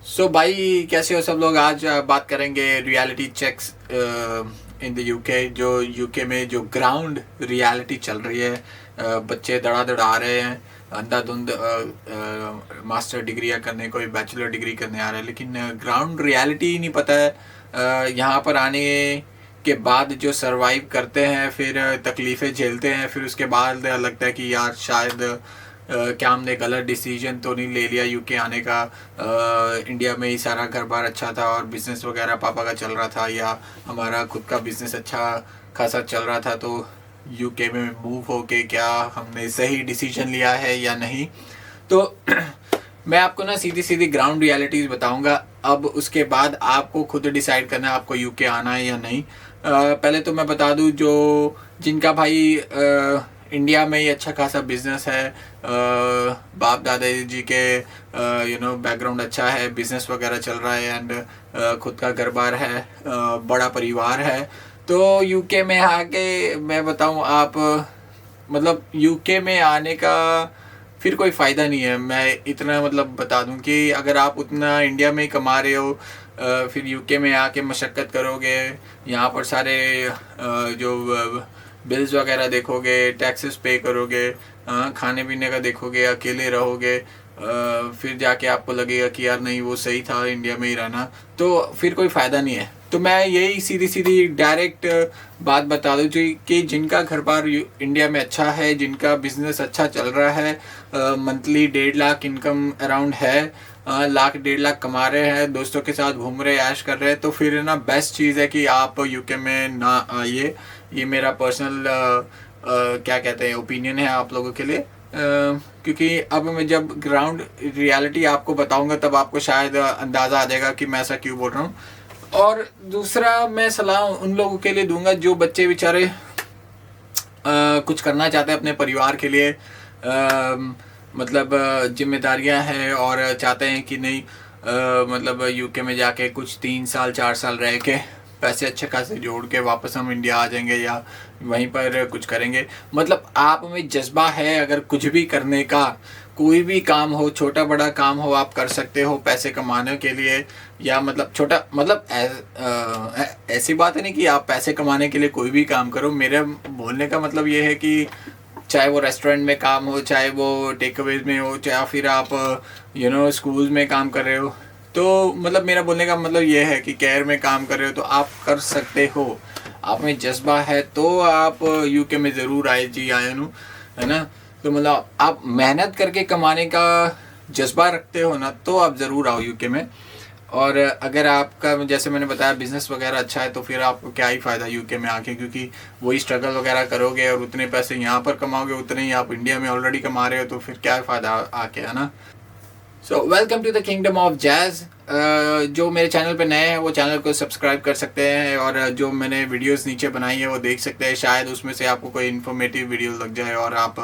सो भाई कैसे हो सब लोग। आज बात करेंगे reality checks in the UK. जो यूके में जो ग्राउंड रियलिटी चल रही है, बच्चे धड़ाधड़ आ रहे हैं अंधाधुंध मास्टर डिग्रियाँ करने, कोई बैचलर डिग्री करने आ रहे हैं, लेकिन ग्राउंड रियलिटी ही नहीं पता है। यहाँ पर आने के बाद जो सरवाइव करते हैं, फिर तकलीफ़ें झेलते हैं, फिर उसके बाद लगता है कि यार शायद क्या हमने गलत डिसीजन तो नहीं ले लिया यूके आने का। इंडिया में ही सारा घर बार अच्छा था और बिज़नेस वगैरह पापा का चल रहा था, या हमारा खुद का बिज़नेस अच्छा खासा चल रहा था, तो यूके में मूव होके क्या हमने सही डिसीजन लिया है या नहीं। तो मैं आपको ना सीधी सीधी ग्राउंड रियलिटीज़ बताऊंगा। अब उसके बाद आपको खुद डिसाइड करना है आपको यूके आना है या नहीं। पहले तो मैं बता दूं, जो जिनका भाई इंडिया में ही अच्छा खासा बिजनेस है, बाप दादाजी जी के बैकग्राउंड अच्छा है, बिजनेस वगैरह चल रहा है, एंड खुद का घर बार है, बड़ा परिवार है, तो यूके में आके मैं बताऊं आप, मतलब यूके में आने का फिर कोई फ़ायदा नहीं है। मैं इतना मतलब बता दूं कि अगर आप उतना इंडिया में ही कमा रहे हो, फिर यूके में आके मशक्क़त करोगे, यहाँ पर सारे जो बिल्स वगैरह देखोगे, टैक्सेस पे करोगे, खाने पीने का देखोगे, अकेले रहोगे, फिर जाके आपको लगेगा कि यार नहीं वो सही था इंडिया में ही रहना, तो फिर कोई फ़ायदा नहीं है। तो मैं यही सीधी सीधी डायरेक्ट बात बता दूँ कि जिनका घर बार इंडिया में अच्छा है, जिनका बिजनेस अच्छा चल रहा है, मंथली 1.5 लाख इनकम अराउंड है, लाख 1.5 लाख कमा रहे हैं, दोस्तों के साथ घूम रहे, ऐश कर रहे हैं, तो फिर ना बेस्ट चीज़ है कि आप यूके में ना आइए। ये मेरा पर्सनल क्या कहते हैं ओपिनियन है आप लोगों के लिए। क्योंकि अब मैं जब ग्राउंड रियलिटी आपको बताऊंगा तब आपको शायद अंदाज़ा आ जाएगा कि मैं ऐसा क्यों बोल रहा हूँ। और दूसरा मैं सलाह उन लोगों के लिए दूंगा जो बच्चे बेचारे कुछ करना चाहते हैं अपने परिवार के लिए, मतलब जिम्मेदारियां हैं और चाहते हैं कि नहीं, मतलब यूके में जाके कुछ 3 साल 4 साल रह के पैसे अच्छे खासे जोड़ के वापस हम इंडिया आ जाएंगे या वहीं पर कुछ करेंगे। मतलब आप में जज्बा है, अगर कुछ भी करने का, कोई भी काम हो, छोटा बड़ा काम हो, आप कर सकते हो पैसे कमाने के लिए। या मतलब छोटा मतलब ऐसी बात है नहीं कि आप पैसे कमाने के लिए कोई भी काम करो। मेरे बोलने का मतलब ये है कि चाहे वो रेस्टोरेंट में काम हो, चाहे वो टेक अवेज में हो, चाहे फिर आप स्कूल में काम कर रहे हो, तो मतलब मेरा बोलने का मतलब ये है कि केयर में काम कर रहे हो तो आप कर सकते हो। आप में जज्बा है तो आप यूके में ज़रूर आए जी, आए नु, है ना। तो मतलब आप मेहनत करके कमाने का जज्बा रखते हो ना, तो आप ज़रूर आओ यूके में। और अगर आपका जैसे मैंने बताया बिज़नेस वगैरह अच्छा है, तो फिर आपको क्या ही फ़ायदा यूके में आके, क्योंकि वही स्ट्रगल वगैरह करोगे और उतने पैसे यहाँ पर कमाओगे उतने ही आप इंडिया में ऑलरेडी कमा रहे हो, तो फिर क्या फ़ायदा आके, है ना। So welcome to the kingdom of jazz. जो मेरे चैनल पे नए हैं वो चैनल को सब्सक्राइब कर सकते हैं, और जो मैंने वीडियोस नीचे बनाई है वो देख सकते हैं। शायद उसमें से आपको कोई इन्फॉर्मेटिव वीडियो लग जाए और आप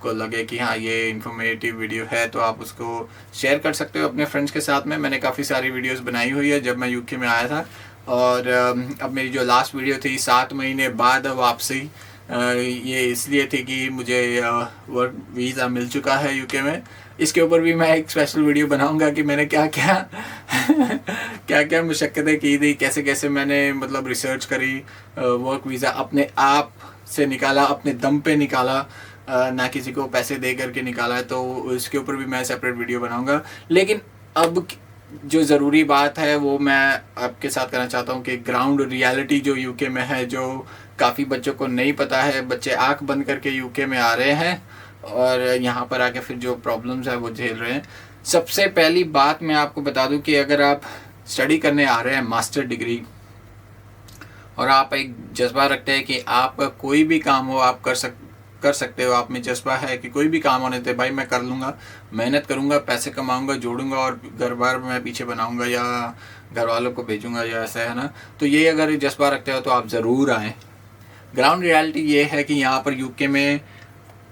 को लगे कि हाँ ये इन्फॉर्मेटिव वीडियो है, तो आप उसको शेयर कर सकते हो अपने फ्रेंड्स के साथ में। मैंने काफ़ी सारी वीडियोस बनाई हुई है जब मैं यूके में आया था, और अब मेरी जो लास्ट वीडियो थी 7 महीने बाद वापसी, ये इसलिए थी कि मुझे वर्क वीज़ा मिल चुका है यूके में। इसके ऊपर भी मैं एक स्पेशल वीडियो बनाऊंगा कि मैंने क्या क्या क्या क्या मुशक्क़तें की थी, कैसे कैसे मैंने मतलब रिसर्च करी, वर्क वीज़ा अपने आप से निकाला, अपने दम पे निकाला, ना किसी को पैसे दे करके निकाला है। तो इसके ऊपर भी मैं सेपरेट वीडियो बनाऊंगा। लेकिन अब जो ज़रूरी बात है वो मैं आपके साथ करना चाहता हूँ कि ग्राउंड रियलिटी जो यूके में है, जो काफ़ी बच्चों को नहीं पता है, बच्चे आंख बंद करके यूके में आ रहे हैं और यहाँ पर आके फिर जो प्रॉब्लम्स है वो झेल रहे हैं। सबसे पहली बात मैं आपको बता दूं कि अगर आप स्टडी करने आ रहे हैं मास्टर डिग्री, और आप एक जज्बा रखते हैं कि आपका कोई भी काम हो आप कर सकते हो, आप में जज्बा है कि कोई भी काम होने थे भाई मैं कर लूँगा, मेहनत करूँगा, पैसे कमाऊँगा, जोड़ूंगा और घर बार मैं पीछे बनाऊँगा या घर वालों को भेजूँगा या ऐसा, है ना। तो ये अगर जज्बा रखते हो तो आप ज़रूर आएँ। ग्राउंड रियलिटी ये है कि यहाँ पर यूके में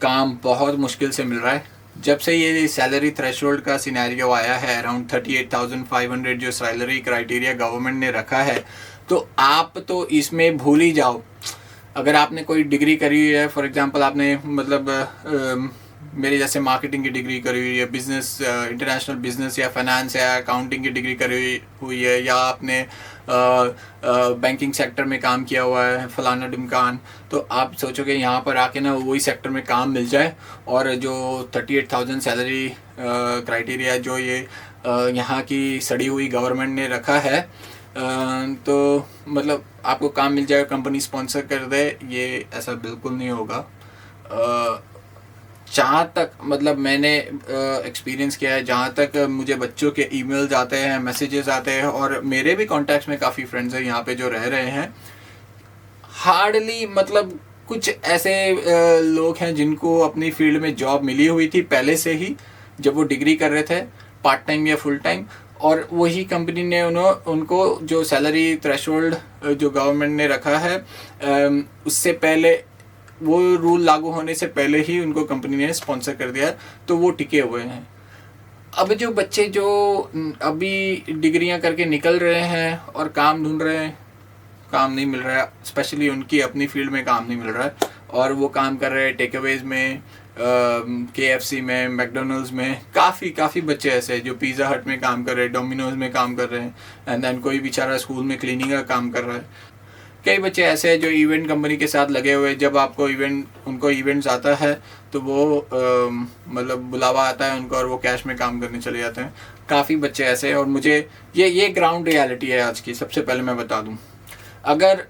काम बहुत मुश्किल से मिल रहा है। जब से ये सैलरी थ्रेशोल्ड का सिनेरियो आया है, अराउंड 38,500 जो सैलरी क्राइटेरिया गवर्नमेंट ने रखा है, तो आप तो इसमें भूल ही जाओ। अगर आपने कोई डिग्री करी है, फॉर एग्जांपल आपने मतलब मेरे जैसे मार्केटिंग की डिग्री करी हुई है, बिजनेस, इंटरनेशनल बिजनेस या फाइनेंस या अकाउंटिंग की डिग्री करी हुई है, या आपने बैंकिंग सेक्टर में काम किया हुआ है फलाना ढिमकान, तो आप सोचोगे यहाँ पर आके ना वही सेक्टर में काम मिल जाए, और जो 38,000 सैलरी क्राइटेरिया जो ये यहाँ की सड़ी हुई गवर्नमेंट ने रखा है, तो मतलब आपको काम मिल जाए, कंपनी स्पॉन्सर कर दे, ये ऐसा बिल्कुल नहीं होगा। जहाँ तक मतलब मैंने एक्सपीरियंस किया है, जहाँ तक मुझे बच्चों के ईमेल्स आते हैं, मैसेजेस आते हैं, और मेरे भी कॉन्टैक्ट्स में काफ़ी फ्रेंड्स हैं यहाँ पे जो रह रहे हैं, हार्डली मतलब कुछ ऐसे लोग हैं जिनको अपनी फील्ड में जॉब मिली हुई थी पहले से ही जब वो डिग्री कर रहे थे, पार्ट टाइम या फुल टाइम, और वही कंपनी ने उनको जो सैलरी थ्रेशोल्ड जो गवर्नमेंट ने रखा है उससे पहले, वो रूल लागू होने से पहले ही उनको कंपनी ने स्पॉन्सर कर दिया, तो वो टिके हुए हैं। अब जो बच्चे जो अभी डिग्रियां करके निकल रहे हैं और काम ढूंढ रहे हैं, काम नहीं मिल रहा है, स्पेशली उनकी अपनी फील्ड में काम नहीं मिल रहा है, और वो काम कर रहे हैं टेकअवेज में, KFC में, मैकडोनल्ड्स में। काफ़ी बच्चे ऐसे हैं जो पिज़्ज़ा हट में काम कर रहे हैं, डोमिनोज में काम कर रहे हैं, एंड देन कोई बेचारा स्कूल में क्लीनिंग का काम कर रहा है। कई बच्चे ऐसे हैं जो इवेंट कंपनी के साथ लगे हुए हैं, जब आपको उनको इवेंट्स आता है तो वो मतलब बुलावा आता है उनको और वो कैश में काम करने चले जाते हैं। काफ़ी बच्चे ऐसे हैं, और मुझे ये ग्राउंड रियलिटी है आज की। सबसे पहले मैं बता दूं, अगर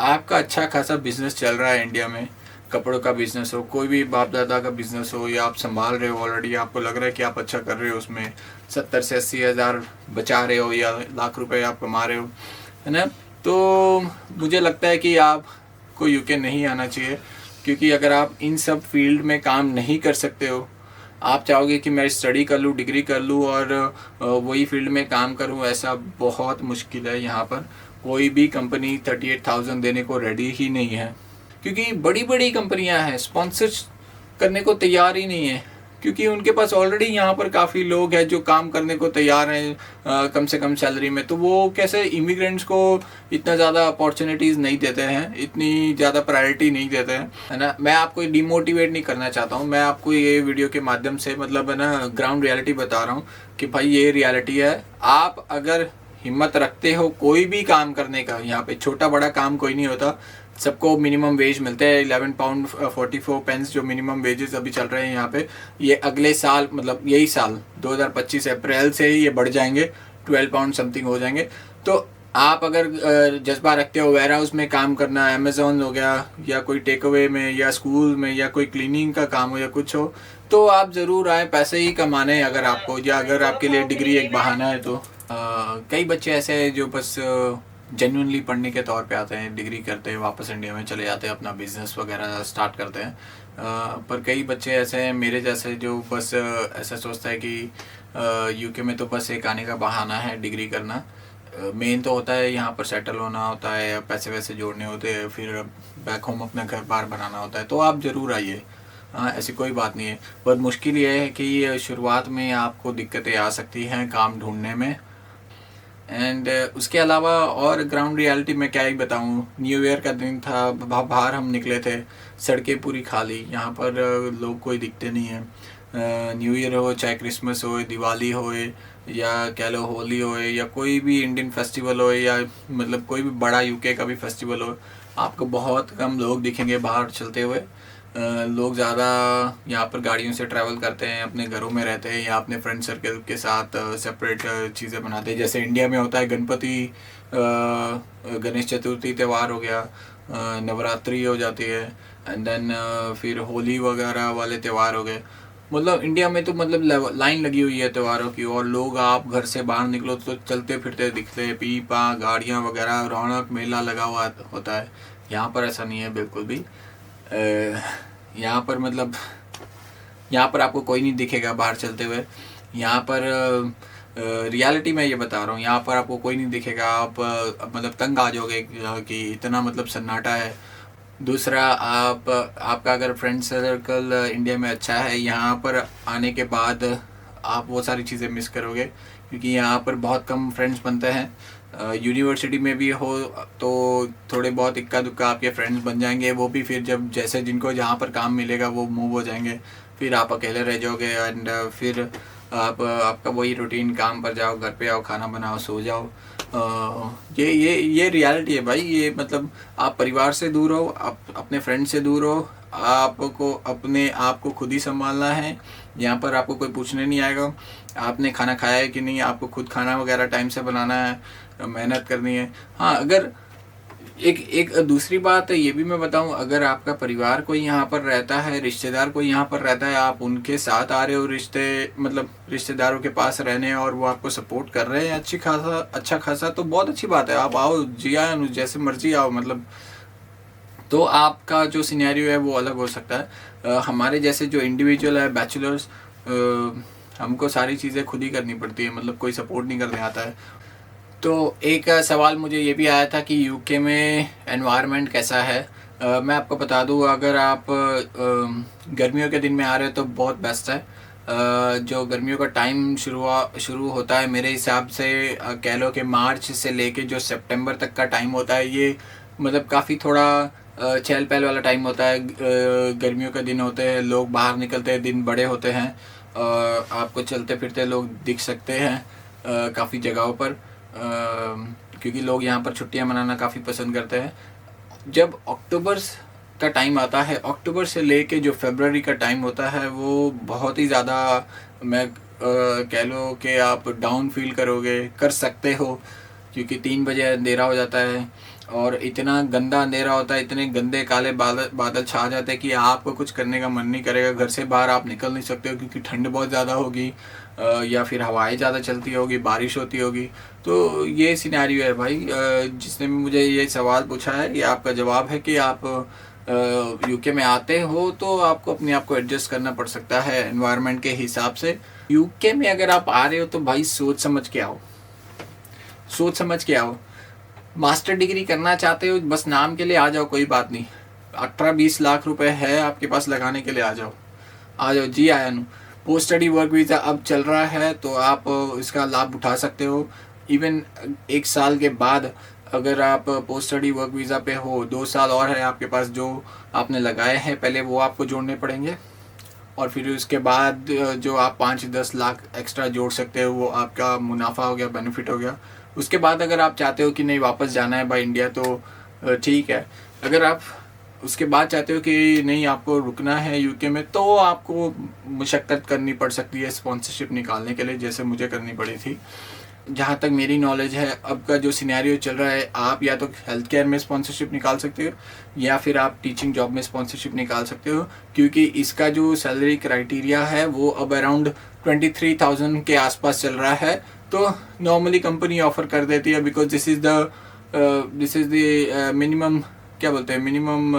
आपका अच्छा खासा बिजनेस चल रहा है इंडिया में, कपड़ों का बिजनेस हो, कोई भी बाप दादा का बिजनेस हो, या आप संभाल रहे हो ऑलरेडी, आपको लग रहा है कि आप अच्छा कर रहे हो, उसमें 70 से 80 हज़ार बचा रहे हो या लाख रुपए आप कमा रहे हो, है ना, तो मुझे लगता है कि आपको यूके नहीं आना चाहिए। क्योंकि अगर आप इन सब फील्ड में काम नहीं कर सकते हो, आप चाहोगे कि मैं स्टडी कर लूँ, डिग्री कर लूँ और वही फील्ड में काम करूँ, ऐसा बहुत मुश्किल है। यहाँ पर कोई भी कंपनी 38,000 देने को रेडी ही नहीं है, क्योंकि बड़ी बड़ी कंपनियां हैं स्पॉन्सर करने को तैयार ही नहीं है, क्योंकि उनके पास ऑलरेडी यहाँ पर काफ़ी लोग हैं जो काम करने को तैयार हैं कम से कम सैलरी में। तो वो कैसे इमिग्रेंट्स को इतना ज़्यादा अपॉर्चुनिटीज़ नहीं देते हैं, इतनी ज़्यादा प्रायोरिटी नहीं देते हैं, है ना। मैं आपको डिमोटिवेट नहीं करना चाहता हूँ, मैं आपको ये वीडियो के माध्यम से मतलब है ना ग्राउंड रियलिटी बता रहा हूँ कि भाई ये रियलिटी है। आप अगर हिम्मत रखते हो कोई भी काम करने का, यहाँ पे छोटा बड़ा काम कोई नहीं होता, सबको मिनिमम वेज मिलते हैं 11 पाउंड 44 पेंस जो मिनिमम वेजेस अभी चल रहे हैं यहाँ पे। ये अगले साल मतलब यही साल 2025 अप्रैल से ही ये बढ़ जाएंगे, 12 पाउंड समथिंग हो जाएंगे। तो आप अगर जज्बा रखते हो वेयर हाउस में काम करना, अमेजोन हो गया, या कोई टेक अवे में, या स्कूल में, या कोई क्लीनिंग का काम हो या कुछ हो, तो आप ज़रूर आए पैसे ही कमाने अगर आपको, या अगर आपके लिए डिग्री एक बहाना है तो। कई बच्चे ऐसे हैं जो बस जेन्युइनली पढ़ने के तौर पे आते हैं, डिग्री करते हैं, वापस इंडिया में चले जाते हैं, अपना बिजनेस वगैरह स्टार्ट करते हैं। पर कई बच्चे ऐसे हैं मेरे जैसे जो बस ऐसा सोचता है कि यूके में तो बस एक आने का बहाना है डिग्री करना। मेन तो होता है यहाँ पर सेटल होना होता है, पैसे वैसे जोड़ने होते हैं, फिर बैक होम अपना घर बार बनाना होता है। तो आप ज़रूर आइए, हाँ ऐसी कोई बात नहीं है। बहुत मुश्किल ये है कि शुरुआत में आपको दिक्कतें आ सकती हैं काम ढूंढने में। एंड उसके अलावा और ग्राउंड रियलिटी में क्या ही बताऊँ, न्यू ईयर का दिन था, बाहर हम निकले थे, सड़कें पूरी खाली, यहाँ पर लोग कोई दिखते नहीं हैं। न्यू ईयर हो, चाहे क्रिसमस हो, दिवाली हो, या कह लो होली हो, या कोई भी इंडियन फेस्टिवल हो, या मतलब कोई भी बड़ा यूके का भी फेस्टिवल हो, आपको बहुत कम लोग दिखेंगे बाहर चलते हुए। लोग ज़्यादा यहाँ पर गाड़ियों से ट्रैवल करते हैं, अपने घरों में रहते हैं, या अपने फ्रेंड सर्कल के साथ सेपरेट चीज़ें बनाते हैं। जैसे इंडिया में होता है गणपति, गणेश चतुर्थी त्यौहार हो गया, नवरात्रि हो जाती है, एंड देन फिर होली वगैरह वाले त्यौहार हो गए। मतलब इंडिया में तो मतलब लाइन लगी हुई है त्योहारों की, और लोग आप घर से बाहर निकलो तो चलते फिरते दिखते हैं, पीपा गाड़ियाँ वगैरह, रौनक मेला लगा हुआ होता है। यहाँ पर ऐसा नहीं है बिल्कुल भी। यहाँ पर मतलब यहाँ पर आपको कोई नहीं दिखेगा बाहर चलते हुए। यहाँ पर रियलिटी में ये बता रहा हूँ, यहाँ पर आपको कोई नहीं दिखेगा। आप मतलब तंग आ जाओगे कि इतना मतलब सन्नाटा है। दूसरा, आपका अगर फ्रेंड सर्कल इंडिया में अच्छा है, यहाँ पर आने के बाद आप वो सारी चीज़ें मिस करोगे, क्योंकि यहाँ पर बहुत कम फ्रेंड्स बनते हैं। यूनिवर्सिटी में भी हो तो थोड़े बहुत इक्का दुक्का आपके फ्रेंड्स बन जाएंगे, वो भी फिर जब जैसे जिनको जहाँ पर काम मिलेगा वो मूव हो जाएंगे। फिर आप अकेले रह जाओगे एंड फिर आप आपका वही रूटीन, काम पर जाओ, घर पे आओ, खाना बनाओ, सो जाओ। ये रियलिटी है भाई। ये मतलब आप परिवार से दूर हो, आप अपने फ्रेंड से दूर हो, आपको अपने आप को खुद ही संभालना है। यहाँ पर आपको कोई पूछने नहीं आएगा आपने खाना खाया है कि नहीं, आपको खुद खाना वगैरह टाइम से बनाना है, मेहनत करनी है। हाँ, अगर एक दूसरी बात ये भी मैं बताऊं, अगर आपका परिवार कोई यहाँ पर रहता है, रिश्तेदार कोई यहाँ पर रहता है, आप उनके साथ आ रहे हो मतलब रिश्तेदारों के पास रहने, और वो आपको सपोर्ट कर रहे हैं अच्छा खासा, तो बहुत अच्छी बात है। आप आओ, जी आए, जैसे मर्जी आओ, मतलब तो आपका जो सिनेरियो है वो अलग हो सकता है। हमारे जैसे जो इंडिविजुअल है, बैचलर्स, हमको सारी चीज़ें खुद ही करनी पड़ती है, मतलब कोई सपोर्ट नहीं करने आता है। तो एक सवाल मुझे ये भी आया था कि यूके में एनवायरनमेंट कैसा है। मैं आपको बता दूँ, अगर आप गर्मियों के दिन में आ रहे हो तो बहुत बेस्ट है। जो गर्मियों का टाइम शुरू होता है मेरे हिसाब से, कह लो कि मार्च से लेके जो सितंबर तक का टाइम होता है, ये मतलब काफ़ी थोड़ा चहल पहल वाला टाइम होता है। गर्मियों के दिन होते हैं, लोग बाहर निकलते हैं, दिन बड़े होते हैं, आपको चलते फिरते लोग दिख सकते हैं काफ़ी जगहों पर, क्योंकि लोग यहाँ पर छुट्टियाँ मनाना काफ़ी पसंद करते हैं। जब अक्टूबर का टाइम आता है, अक्टूबर से लेके जो फरवरी का टाइम होता है, वो बहुत ही ज़्यादा, मैं कह लो कि आप डाउन फील कर सकते हो, क्योंकि 3 बजे अंधेरा हो जाता है और इतना गंदा अंधेरा होता है, इतने गंदे काले बादल छा जाते हैं कि आपको कुछ करने का मन नहीं करेगा। घर से बाहर आप निकल नहीं सकते हो, क्योंकि ठंड बहुत ज़्यादा होगी, या फिर हवाएं ज़्यादा चलती होगी, बारिश होती होगी। तो ये सिनेरियो है भाई। जिसने मुझे ये सवाल पूछा है, ये आपका जवाब है कि आप यूके में आते हो तो आपको अपने आप को एडजस्ट करना पड़ सकता है एनवायरनमेंट के हिसाब से। यूके में अगर आप आ रहे हो तो भाई सोच समझ के आओ, सोच समझ के आओ। मास्टर डिग्री करना चाहते हो, बस नाम के लिए आ जाओ, कोई बात नहीं। 18-20 लाख रुपए है आपके पास लगाने के लिए, आ जाओ जी आया नु। पोस्ट स्टडी वर्क वीज़ा अब चल रहा है तो आप इसका लाभ उठा सकते हो। इवन 1 साल के बाद अगर आप पोस्ट स्टडी वर्क वीज़ा पे हो, 2 साल और है आपके पास, जो आपने लगाए हैं पहले वो आपको जोड़ने पड़ेंगे, और फिर उसके बाद जो आप 5-10 लाख एक्स्ट्रा जोड़ सकते हो, वो आपका मुनाफा हो गया, बेनिफिट हो गया। उसके बाद अगर आप चाहते हो कि नहीं वापस जाना है भाई इंडिया, तो ठीक है। अगर आप उसके बाद चाहते हो कि नहीं आपको रुकना है यूके में, तो आपको मशक्क़त करनी पड़ सकती है स्पॉन्सरशिप निकालने के लिए, जैसे मुझे करनी पड़ी थी। जहाँ तक मेरी नॉलेज है, अब का जो सिनेरियो चल रहा है, आप या तो हेल्थ केयर में स्पॉन्सरशिप निकाल सकते हो, या फिर आप टीचिंग जॉब में स्पॉन्सरशिप निकाल सकते हो, क्योंकि इसका जो सैलरी क्राइटेरिया है वो अब अराउंड 23,000 के आसपास चल रहा है। तो नॉर्मली कंपनी ऑफर कर देती है, because this is the minimum, क्या बोलते हैं, मिनिमम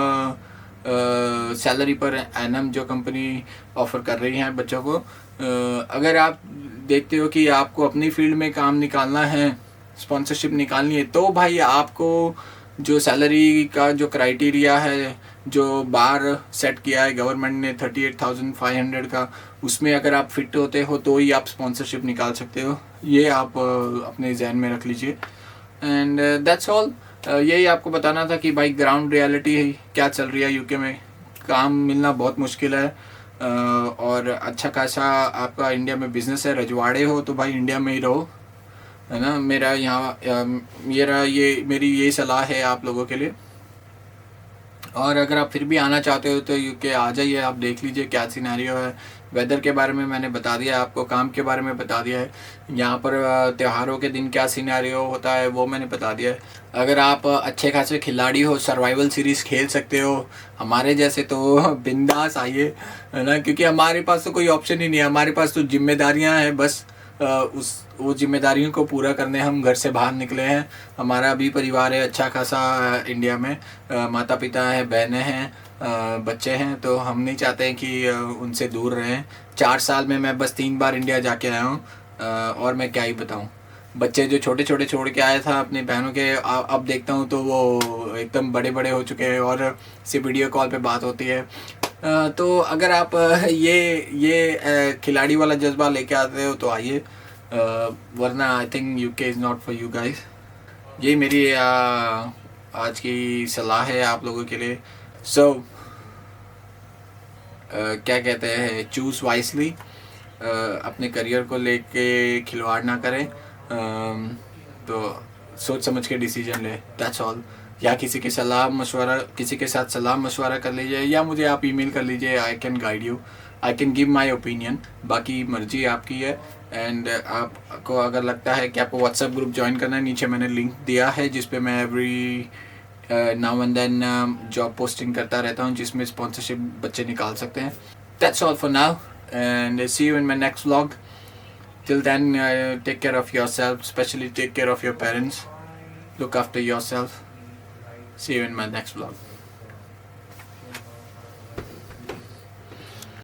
सैलरी पर एनम जो कंपनी ऑफर कर रही है बच्चों को। अगर आप देखते हो कि आपको अपनी फील्ड में काम निकालना है, स्पॉन्सरशिप निकालनी है, तो भाई आपको जो सैलरी का जो क्राइटेरिया है, जो बार सेट किया है गवर्नमेंट ने 38,500 का, उसमें अगर आप फिट होते हो तो ही आप स्पॉन्सरशिप निकाल सकते हो। ये आप अपने जहन में रख लीजिए। And that's all. यही आपको बताना था कि भाई ग्राउंड रियलिटी क्या चल रही है यूके में। काम मिलना बहुत मुश्किल है, और अच्छा खासा आपका इंडिया में बिजनेस है, रजवाड़े हो तो भाई इंडिया में ही रहो, है ना। मेरी ये सलाह है आप लोगों के लिए। और अगर आप फिर भी आना चाहते हो तो यूके आ जाइए, आप देख लीजिए क्या सिनेरियो है। वेदर के बारे में मैंने बता दिया है आपको, काम के बारे में बता दिया है, यहाँ पर त्योहारों के दिन क्या सिनेरियो होता है वो मैंने बता दिया है। अगर आप अच्छे खासे खिलाड़ी हो, सर्वाइवल सीरीज़ खेल सकते हो हमारे जैसे, तो बिंदास आइए, है ना, क्योंकि हमारे पास तो कोई ऑप्शन ही नहीं है। हमारे पास तो जिम्मेदारियाँ हैं बस, वो जिम्मेदारियों को पूरा करने हम घर से बाहर निकले हैं। हमारा भी परिवार है अच्छा खासा इंडिया में, माता पिता है, बहनें हैं, बच्चे हैं, तो हम नहीं चाहते हैं कि उनसे दूर रहें। 4 साल में मैं बस 3 बार इंडिया जाके आया हूँ, और मैं क्या ही बताऊँ। बच्चे जो छोटे छोटे छोड़ के आया था अपने बहनों के, अब देखता हूँ तो वो एकदम बड़े बड़े हो चुके हैं, और सिर्फ वीडियो कॉल पे बात होती है। तो अगर आप ये खिलाड़ी वाला जज्बा लेके आते हो तो आइए, वरना I think UK is not for you guys. ये मेरी आज की सलाह है आप लोगों के लिए। सो क्या कहते हैं, चूज़ वाइसली, अपने करियर को लेके खिलवाड़ ना करें, तो सोच समझ के डिसीजन ले, दैट्स ऑल। या किसी की सलाह मशवरा, किसी के साथ सलाह मशवरा कर लीजिए, या मुझे आप ईमेल कर लीजिए, I can guide you, I can give my opinion, बाकी मर्जी आपकी है। एंड आपको अगर लगता है कि आपको व्हाट्सएप ग्रुप ज्वाइन करना है, नीचे मैंने लिंक दिया है जिस पे मैं every now and then job posting करता रहता हूँ, जिसमें स्पॉन्सरशिप बच्चे निकाल सकते हैं। That's all for now and see you in my next vlog. Till then, take care of yourself, especially take care of your parents. Look after yourself. See you in my next vlog.